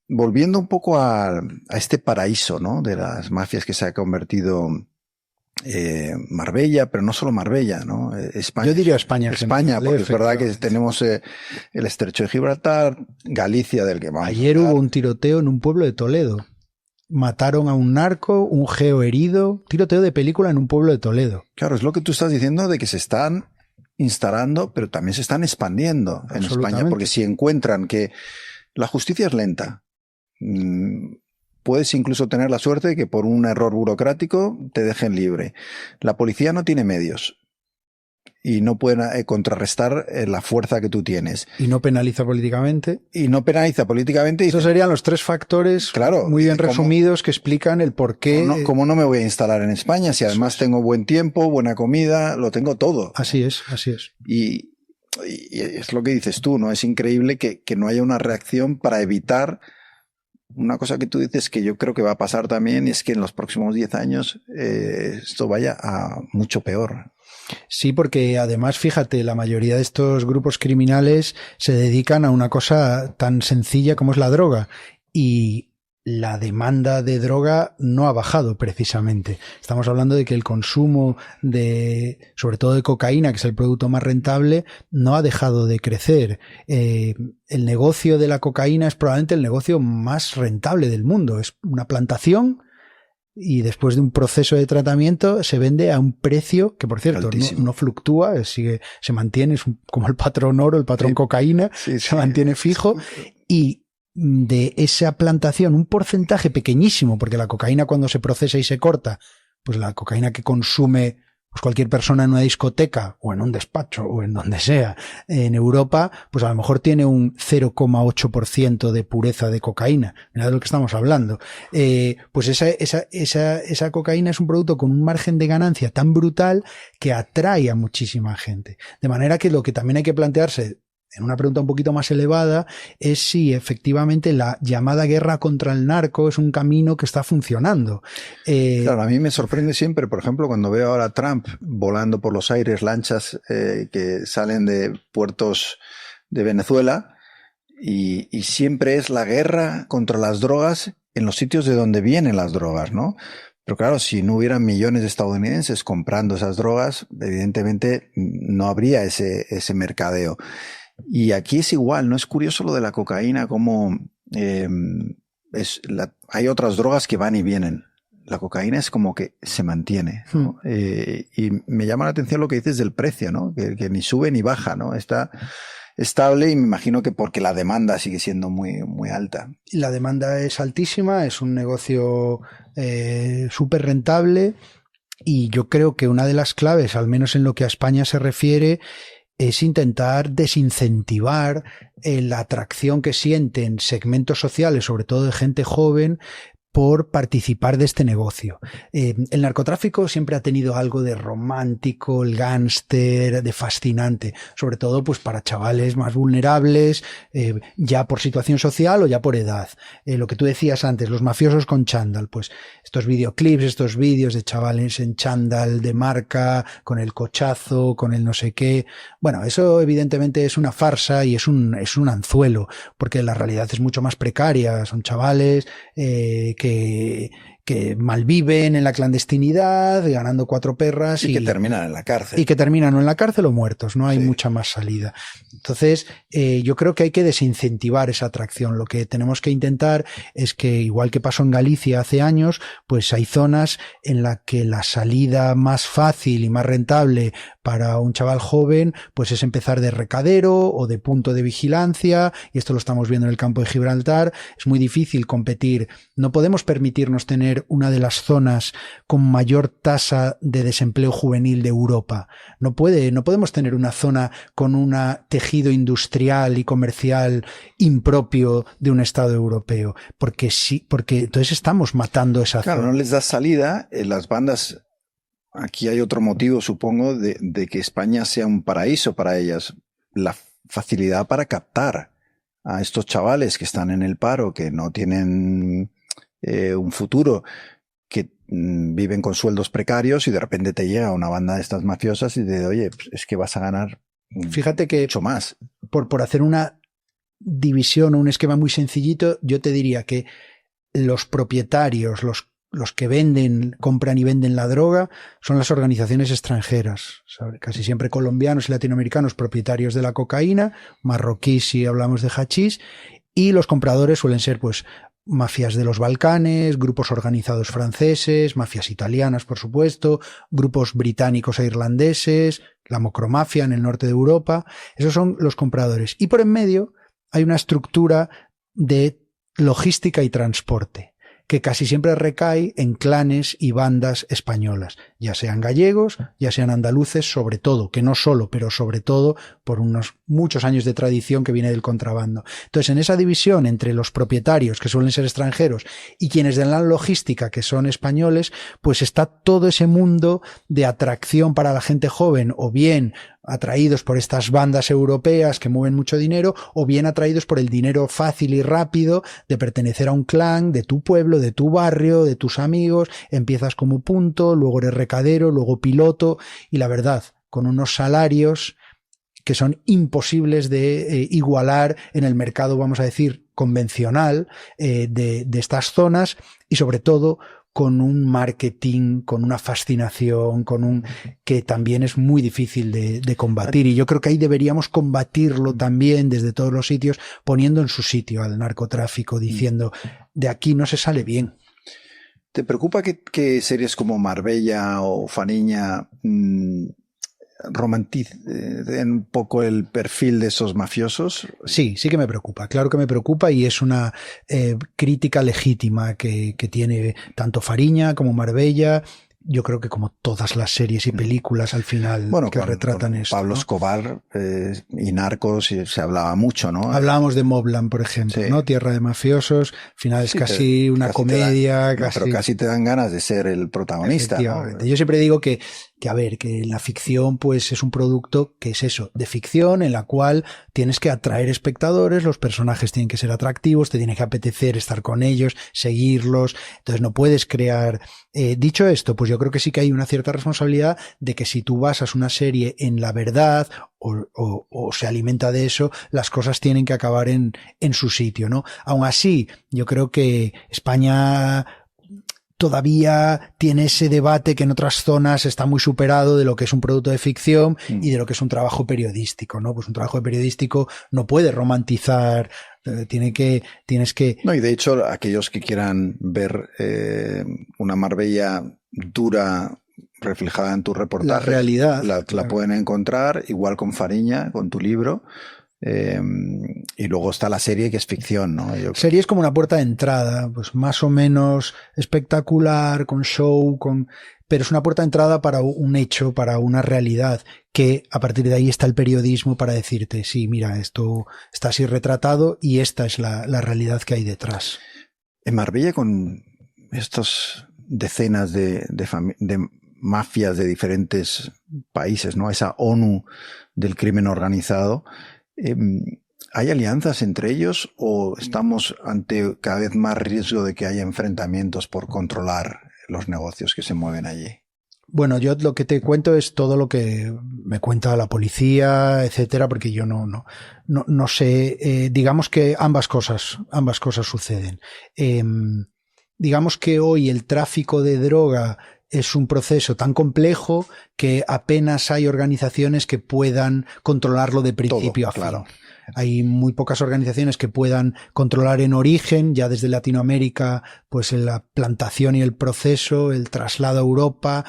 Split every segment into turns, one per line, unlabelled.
volviendo un poco a este paraíso, ¿no? De las mafias que se ha convertido Marbella, pero no solo Marbella, ¿no? España.
Yo diría España en
España,
general,
porque es verdad que tenemos el estrecho de Gibraltar, Galicia, del que vamos.
Ayer hubo un tiroteo en un pueblo de Toledo. Mataron a un narco, un geo herido. Tiroteo de película en un pueblo de Toledo.
Claro, es lo que tú estás diciendo de que se están instalando, pero también se están expandiendo en España, porque si encuentran que la justicia es lenta, puedes incluso tener la suerte de que por un error burocrático te dejen libre. La policía no tiene medios y no pueden contrarrestar la fuerza que tú tienes.
Y no penaliza políticamente.
Y no penaliza políticamente.
Esos serían los 3 factores, claro, muy bien resumidos, que explican el por qué.
¿Cómo no me voy a instalar en España? Si además tengo buen tiempo, buena comida, lo tengo todo.
Así es, así es.
Y es lo que dices tú, ¿no? Es increíble que no haya una reacción para evitar una cosa que tú dices que yo creo que va a pasar también, y es que en los próximos 10 años esto vaya a mucho peor.
Sí, porque además, fíjate, la mayoría de estos grupos criminales se dedican a una cosa tan sencilla como es la droga, y la demanda de droga no ha bajado precisamente. Estamos hablando de que el consumo sobre todo de cocaína, que es el producto más rentable, no ha dejado de crecer. El negocio de la cocaína es probablemente el negocio más rentable del mundo. Es una plantación y después de un proceso de tratamiento se vende a un precio que, por cierto, no fluctúa, se mantiene, es como el patrón oro, el patrón cocaína, se mantiene fijo. Y de esa plantación, un porcentaje pequeñísimo, porque la cocaína cuando se procesa y se corta, pues la cocaína que consume pues cualquier persona en una discoteca o en un despacho o en donde sea en Europa, pues a lo mejor tiene un 0,8% de pureza de cocaína. Mirad de lo que estamos hablando. Pues esa cocaína es un producto con un margen de ganancia tan brutal que atrae a muchísima gente. De manera que lo que también hay que plantearse en una pregunta un poquito más elevada es si efectivamente la llamada guerra contra el narco es un camino que está funcionando.
Claro, a mí me sorprende siempre, por ejemplo, cuando veo ahora a Trump volando por los aires lanchas que salen de puertos de Venezuela, y siempre es la guerra contra las drogas en los sitios de donde vienen las drogas, ¿no? Pero claro, si no hubieran millones de estadounidenses comprando esas drogas, evidentemente no habría ese mercadeo. Y aquí es igual, ¿no? Es curioso lo de la cocaína, como hay otras drogas que van y vienen. La cocaína es como que se mantiene, ¿no? Y me llama la atención lo que dices del precio, ¿no? Que ni sube ni baja, ¿no? Está estable, y me imagino que porque la demanda sigue siendo muy, muy alta.
La demanda es altísima, es un negocio súper rentable, y yo creo que una de las claves, al menos en lo que a España se refiere, es intentar desincentivar la atracción que sienten segmentos sociales, sobre todo de gente joven, por participar de este negocio. El narcotráfico siempre ha tenido algo de romántico, el gángster, de fascinante, sobre todo pues para chavales más vulnerables, ya por situación social o ya por edad. Lo que tú decías antes, los mafiosos con chándal, pues estos videoclips, estos vídeos de chavales en chándal de marca, con el cochazo, con el no sé qué. Bueno, eso evidentemente es una farsa y es un anzuelo, porque la realidad es mucho más precaria. Son chavales que malviven en la clandestinidad, ganando 4 perras.
Y que terminan en la cárcel.
Y que terminan o en la cárcel o muertos, no hay mucha más salida. Entonces, yo creo que hay que desincentivar esa atracción. Lo que tenemos que intentar es que, igual que pasó en Galicia hace años, pues hay zonas en las que la salida más fácil y más rentable para un chaval joven, pues es empezar de recadero o de punto de vigilancia, y esto lo estamos viendo en el campo de Gibraltar. Es muy difícil competir. No podemos permitirnos tener una de las zonas con mayor tasa de desempleo juvenil de Europa. No podemos tener una zona con un tejido industrial y comercial impropio de un Estado europeo, porque entonces estamos matando esa zona.
Claro, no les da salida. Las bandas, aquí hay otro motivo, supongo, de que España sea un paraíso para ellas. La facilidad para captar a estos chavales que están en el paro, que no tienen un futuro, que viven con sueldos precarios, y de repente te llega una banda de estas mafiosas y te dice, oye, pues es que vas a ganar,
fíjate que,
mucho más.
Por hacer una división o un esquema muy sencillito, yo te diría que los propietarios, los que compran y venden la droga, son las organizaciones extranjeras, ¿sabes? Casi siempre colombianos y latinoamericanos propietarios de la cocaína, marroquíes si hablamos de hachís, y los compradores suelen ser pues mafias de los Balcanes, grupos organizados franceses, mafias italianas, por supuesto, grupos británicos e irlandeses, la mocromafia en el norte de Europa. Esos son los compradores. Y por en medio hay una estructura de logística y transporte, que casi siempre recae en clanes y bandas españolas, ya sean gallegos, ya sean andaluces, sobre todo, que no solo, pero sobre todo por unos muchos años de tradición que viene del contrabando. Entonces, en esa división entre los propietarios, que suelen ser extranjeros, y quienes dan la logística, que son españoles, pues está todo ese mundo de atracción para la gente joven, o bien atraídos por estas bandas europeas que mueven mucho dinero, o bien atraídos por el dinero fácil y rápido de pertenecer a un clan, de tu pueblo, de tu barrio, de tus amigos. Empiezas como punto, luego eres recadero, luego piloto, y la verdad, con unos salarios que son imposibles de igualar en el mercado, vamos a decir, convencional de estas zonas, y sobre todo con un marketing, con una fascinación, que también es muy difícil de combatir. Y yo creo que ahí deberíamos combatirlo también desde todos los sitios, poniendo en su sitio al narcotráfico, diciendo, de aquí no se sale bien.
¿Te preocupa que series como Marbella o Fariña romanticen un poco el perfil de esos mafiosos?
Sí que me preocupa, claro que me preocupa, y es una crítica legítima que tiene tanto Fariña como Marbella. Yo creo que como todas las series y películas al final que retratan esto.
Pablo Escobar y Narcos se hablaba mucho, ¿no?
Hablábamos de Mobland, por ejemplo, ¿no? Tierra de mafiosos, al final es casi una comedia.
Pero casi te dan ganas de ser el protagonista, ¿no?
Yo siempre digo que la ficción pues es un producto que es eso, de ficción, en la cual tienes que atraer espectadores, los personajes tienen que ser atractivos, te tiene que apetecer estar con ellos, seguirlos, entonces no puedes crear... dicho esto, pues yo creo que sí que hay una cierta responsabilidad de que si tú basas una serie en la verdad o se alimenta de eso, las cosas tienen que acabar en su sitio, ¿no? Aún así, yo creo que España todavía tiene ese debate que en otras zonas está muy superado de lo que es un producto de ficción y de lo que es un trabajo periodístico, ¿no? Pues un trabajo periodístico no puede romantizar, tienes que...
No, y de hecho, aquellos que quieran ver una Marbella dura reflejada en tu reportaje,
la realidad,
la pueden encontrar, igual con Fariña, con tu libro. Y luego está la serie, que es ficción, ¿no?
Serie es como una puerta de entrada, pues más o menos espectacular, con show, pero es una puerta de entrada para un hecho, para una realidad, que a partir de ahí está el periodismo para decirte, sí, mira, esto está así retratado y esta es la realidad que hay detrás.
En Marbella, con estos decenas de mafias de diferentes países, ¿no? Esa ONU del crimen organizado, ¿hay alianzas entre ellos o estamos ante cada vez más riesgo de que haya enfrentamientos por controlar los negocios que se mueven allí?
Bueno, yo lo que te cuento es todo lo que me cuenta la policía, etcétera, porque yo no sé. Digamos que ambas cosas suceden. Digamos que hoy el tráfico de droga es un proceso tan complejo que apenas hay organizaciones que puedan controlarlo de principio a fin. Claro. Hay muy pocas organizaciones que puedan controlar en origen, ya desde Latinoamérica, pues en la plantación y el proceso, el traslado a Europa,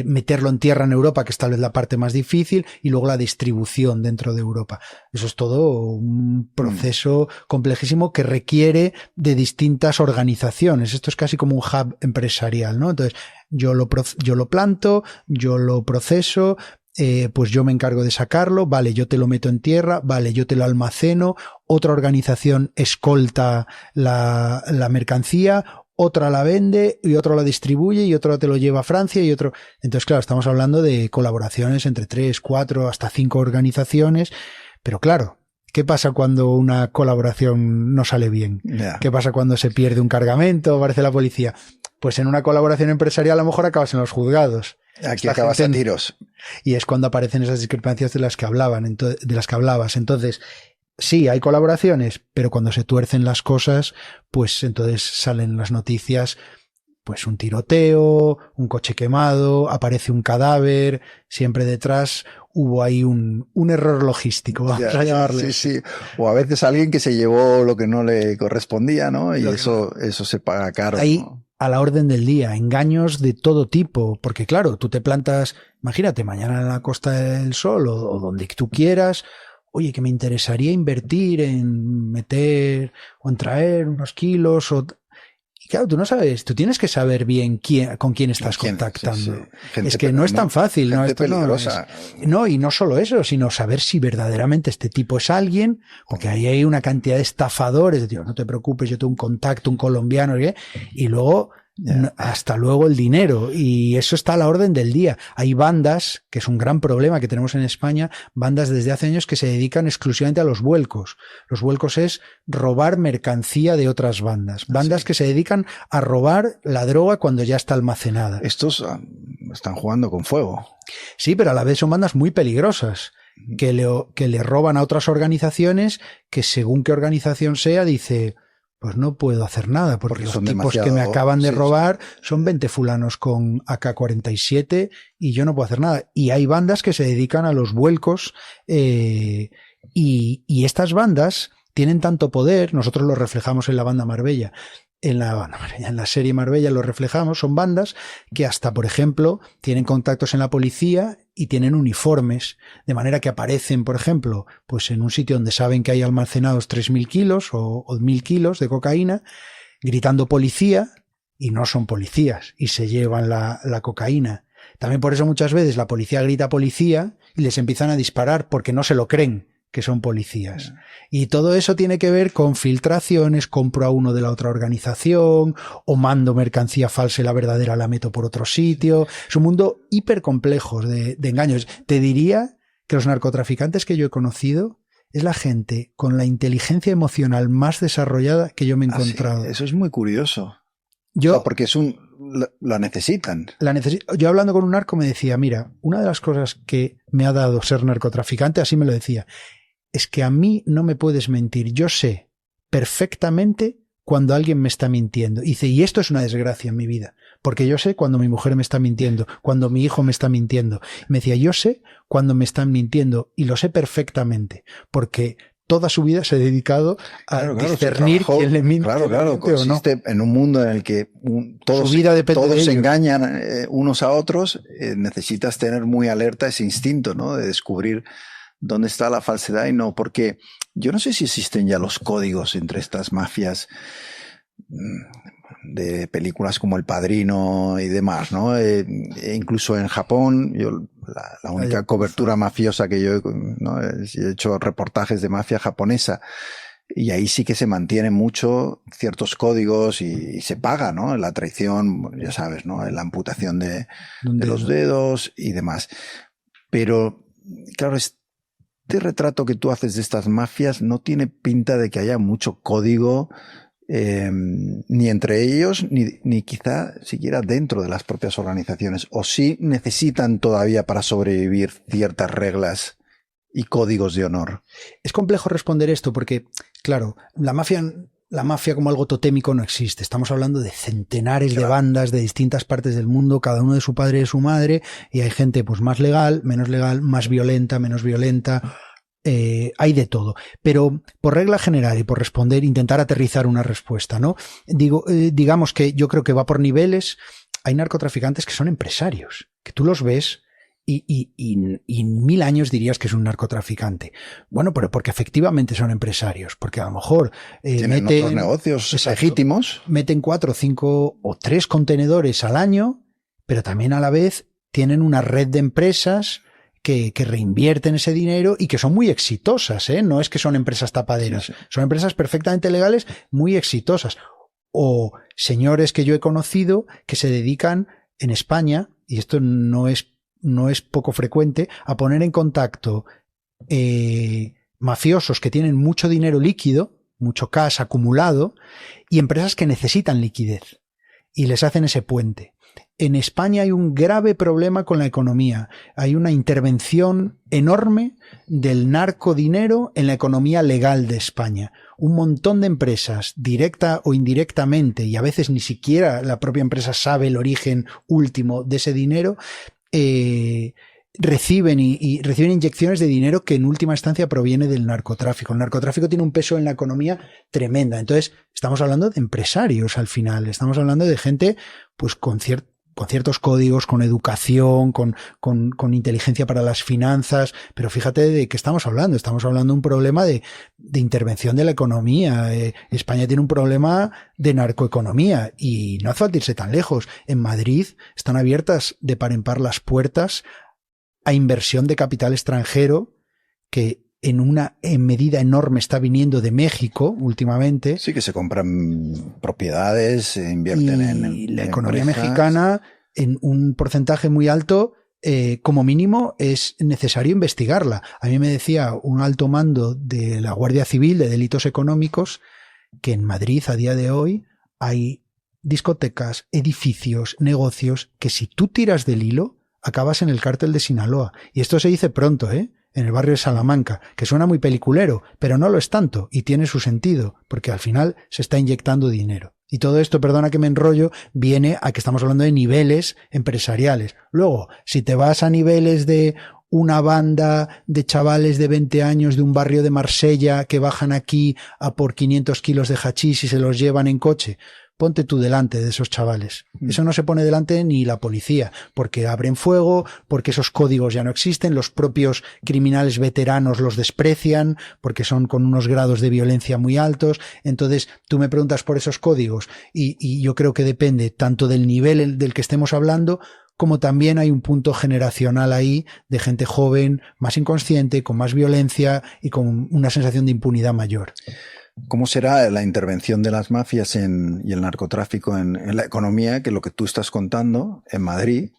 meterlo en tierra en Europa, que es tal vez la parte más difícil, y luego la distribución dentro de Europa. Eso es todo un proceso complejísimo que requiere de distintas organizaciones. Esto es casi como un hub empresarial, ¿no? Entonces, yo lo planto, yo lo proceso, pues yo me encargo de sacarlo, vale, yo te lo meto en tierra, vale, yo te lo almaceno, otra organización escolta la mercancía, otra la vende y otro la distribuye y otro te lo lleva a Francia y otro... Entonces, claro, estamos hablando de colaboraciones entre 3, 4, hasta 5 organizaciones, pero claro, ¿qué pasa cuando una colaboración no sale bien? Yeah. ¿Qué pasa cuando se pierde un cargamento? Aparece la policía. Pues en una colaboración empresarial a lo mejor acabas en los juzgados.
Aquí acabas a tiros.
Y es cuando aparecen esas discrepancias de las que hablabas. Entonces, sí, hay colaboraciones, pero cuando se tuercen las cosas, pues entonces salen las noticias, pues un tiroteo, un coche quemado, aparece un cadáver, siempre detrás hubo ahí un error logístico, vamos a llamarle.
Sí. O a veces alguien que se llevó lo que no le correspondía, ¿no? Y eso se paga caro,
ahí,
¿no?
a la orden del día, engaños de todo tipo, porque claro, tú te plantas, imagínate, mañana en la Costa del Sol o donde tú quieras, oye, que me interesaría invertir en meter o en traer unos kilos y claro, tú no sabes, tú tienes que saber bien con quién estás contactando. Sí. Es que no es tan fácil, ¿no? Esto peligrosa. No, y no solo eso, sino saber si verdaderamente este tipo es alguien, porque ahí hay una cantidad de estafadores, tío, no te preocupes, yo tengo un contacto, un colombiano, y luego hasta luego el dinero, y eso está a la orden del día. Hay bandas, que es un gran problema que tenemos en España, bandas desde hace años que se dedican exclusivamente a los vuelcos. Los vuelcos es robar mercancía de otras bandas. Bandas que se dedican a robar la droga cuando ya está almacenada.
Estos están jugando con fuego.
Sí, pero a la vez son bandas muy peligrosas, que le roban a otras organizaciones que según qué organización sea, dice... pues no puedo hacer nada, porque los tipos que me acaban de robar son 20 fulanos con AK-47 y yo no puedo hacer nada. Y hay bandas que se dedican a los vuelcos y estas bandas tienen tanto poder, nosotros lo reflejamos en la banda Marbella, en la serie Marbella lo reflejamos, son bandas que hasta, por ejemplo, tienen contactos en la policía y tienen uniformes, de manera que aparecen, por ejemplo, pues en un sitio donde saben que hay almacenados 3.000 kilos o 1.000 kilos de cocaína, gritando policía, y no son policías, y se llevan la cocaína. También por eso muchas veces la policía grita policía y les empiezan a disparar porque no se lo creen que son policías. Y todo eso tiene que ver con filtraciones, compro a uno de la otra organización, o mando mercancía falsa y la verdadera la meto por otro sitio. Es un mundo hiper complejo de engaños. Te diría que los narcotraficantes que yo he conocido es la gente con la inteligencia emocional más desarrollada que yo me he encontrado.
Sí, eso es muy curioso. Porque la necesitan.
Yo hablando con un narco me decía, mira, una de las cosas que me ha dado ser narcotraficante, así me lo decía, es que a mí no me puedes mentir. Yo sé perfectamente cuando alguien me está mintiendo. Y dice, y esto es una desgracia en mi vida, porque yo sé cuando mi mujer me está mintiendo, cuando mi hijo me está mintiendo. Me decía, yo sé cuando me están mintiendo y lo sé perfectamente, porque toda su vida se ha dedicado a discernir quién le miente.
Claro, consiste o no. En un mundo en el que todos se engañan unos a otros, necesitas tener muy alerta ese instinto, ¿no? De descubrir dónde está la falsedad y no, porque yo no sé si existen ya los códigos entre estas mafias de películas como El Padrino y demás, ¿no? Incluso en Japón, la única cobertura mafiosa que yo, ¿no? He hecho reportajes de mafia japonesa y ahí sí que se mantienen mucho ciertos códigos y se paga, ¿no? La traición, ya sabes, ¿no? La amputación de los dedos y demás. Pero, claro, este retrato que tú haces de estas mafias no tiene pinta de que haya mucho código ni entre ellos, ni quizá siquiera dentro de las propias organizaciones, o sí necesitan todavía para sobrevivir ciertas reglas y códigos de honor.
Es complejo responder esto porque, claro, la mafia como algo totémico no existe. Estamos hablando de centenares de bandas de distintas partes del mundo, cada uno de su padre y de su madre, y hay gente pues más legal, menos legal, más violenta, menos violenta. Hay de todo, pero por regla general y por responder, intentar aterrizar una respuesta, ¿no? Digamos que yo creo que va por niveles. Hay narcotraficantes que son empresarios, que tú los ves y en 1000 años dirías que es un narcotraficante. Bueno, pero porque efectivamente son empresarios, porque a lo mejor
tienen otros negocios legítimos.
Meten 4, 5 o 3 contenedores al año, pero también a la vez tienen una red de empresas que reinvierten ese dinero y que son muy exitosas, ¿eh? No es que son empresas tapaderas, son empresas perfectamente legales, muy exitosas. O señores que yo he conocido que se dedican en España, y esto no es poco frecuente, a poner en contacto mafiosos que tienen mucho dinero líquido, mucho cash acumulado, y empresas que necesitan liquidez, y les hacen ese puente. En España hay un grave problema con la economía. Hay una intervención enorme del narcodinero en la economía legal de España. Un montón de empresas, directa o indirectamente, y a veces ni siquiera la propia empresa sabe el origen último de ese dinero, reciben inyecciones de dinero que en última instancia proviene del narcotráfico. El narcotráfico tiene un peso en la economía tremenda. Entonces, estamos hablando de empresarios al final. Estamos hablando de gente pues con ciertos códigos, con educación, con inteligencia para las finanzas, pero fíjate de qué estamos hablando. Estamos hablando de un problema de intervención de la economía. España tiene un problema de narcoeconomía y no hace falta irse tan lejos. En Madrid están abiertas de par en par las puertas a inversión de capital extranjero que en medida enorme está viniendo de México últimamente.
Sí, que se compran propiedades, se invierten
en la economía mexicana en un porcentaje muy alto. Como mínimo es necesario investigarla. A mí me decía un alto mando de la Guardia Civil de Delitos Económicos que en Madrid a día de hoy hay discotecas, edificios, negocios que si tú tiras del hilo acabas en el cártel de Sinaloa. Y esto se dice pronto, en el barrio de Salamanca, que suena muy peliculero, pero no lo es tanto y tiene su sentido, porque al final se está inyectando dinero. Y todo esto, perdona que me enrollo, viene a que estamos hablando de niveles empresariales. Luego, si te vas a niveles de una banda de chavales de 20 años de un barrio de Marsella que bajan aquí a por 500 kilos de hachís y se los llevan en coche, ponte tú delante de esos chavales. Eso no se pone delante ni la policía, porque abren fuego, porque esos códigos ya no existen, los propios criminales veteranos los desprecian, porque son con unos grados de violencia muy altos. Entonces, tú me preguntas por esos códigos y yo creo que depende tanto del nivel del que estemos hablando, como también hay un punto generacional ahí de gente joven, más inconsciente, con más violencia y con una sensación de impunidad mayor.
¿Cómo será la intervención de las mafias y el narcotráfico en la economía, que lo que tú estás contando en Madrid?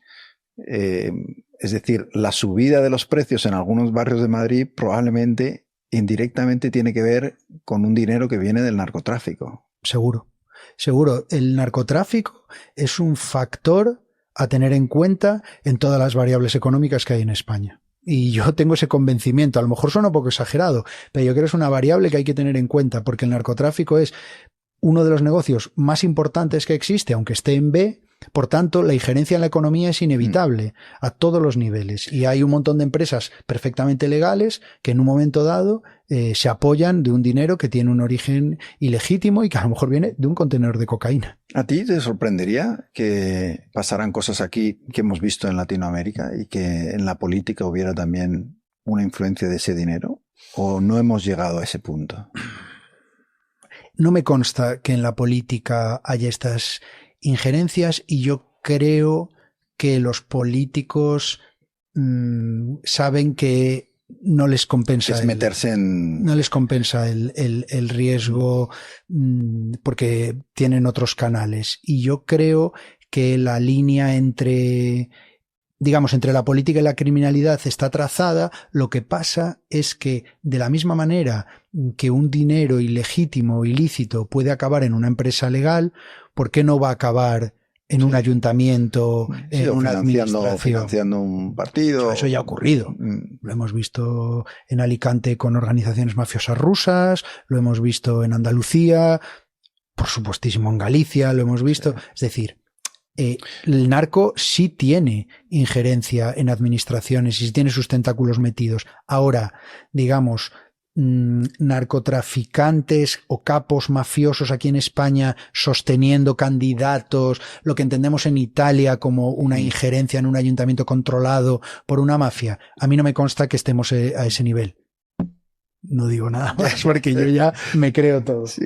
Es decir, la subida de los precios en algunos barrios de Madrid probablemente indirectamente tiene que ver con un dinero que viene del narcotráfico.
Seguro. El narcotráfico es un factor a tener en cuenta en todas las variables económicas que hay en España. Y yo tengo ese convencimiento, a lo mejor suena un poco exagerado, pero yo creo que es una variable que hay que tener en cuenta, porque el narcotráfico es uno de los negocios más importantes que existe, aunque esté en B. Por tanto, la injerencia en la economía es inevitable a todos los niveles. Y hay un montón de empresas perfectamente legales que en un momento dado se apoyan de un dinero que tiene un origen ilegítimo y que a lo mejor viene de un contenedor de cocaína.
¿A ti te sorprendería que pasaran cosas aquí que hemos visto en Latinoamérica y que en la política hubiera también una influencia de ese dinero? ¿O no hemos llegado a ese punto?
No me consta que en la política haya estas injerencias y yo creo que los políticos saben que no les compensa no les compensa el riesgo porque tienen otros canales. Y yo creo que la línea entre la política y la criminalidad está trazada. Lo que pasa es que de la misma manera que un dinero ilegítimo o ilícito puede acabar en una empresa legal, ¿por qué no va a acabar en un ayuntamiento, en una administración?
Financiando un partido.
Eso ya ha ocurrido. Lo hemos visto en Alicante con organizaciones mafiosas rusas, lo hemos visto en Andalucía, por supuestísimo en Galicia, lo hemos visto. Es decir, el narco sí tiene injerencia en administraciones y sí tiene sus tentáculos metidos. Ahora, digamos, narcotraficantes o capos mafiosos aquí en España sosteniendo candidatos, lo que entendemos en Italia como una injerencia en un ayuntamiento controlado por una mafia. A mí no me consta que estemos a ese nivel. No digo nada más porque yo ya me creo todo.
Sí.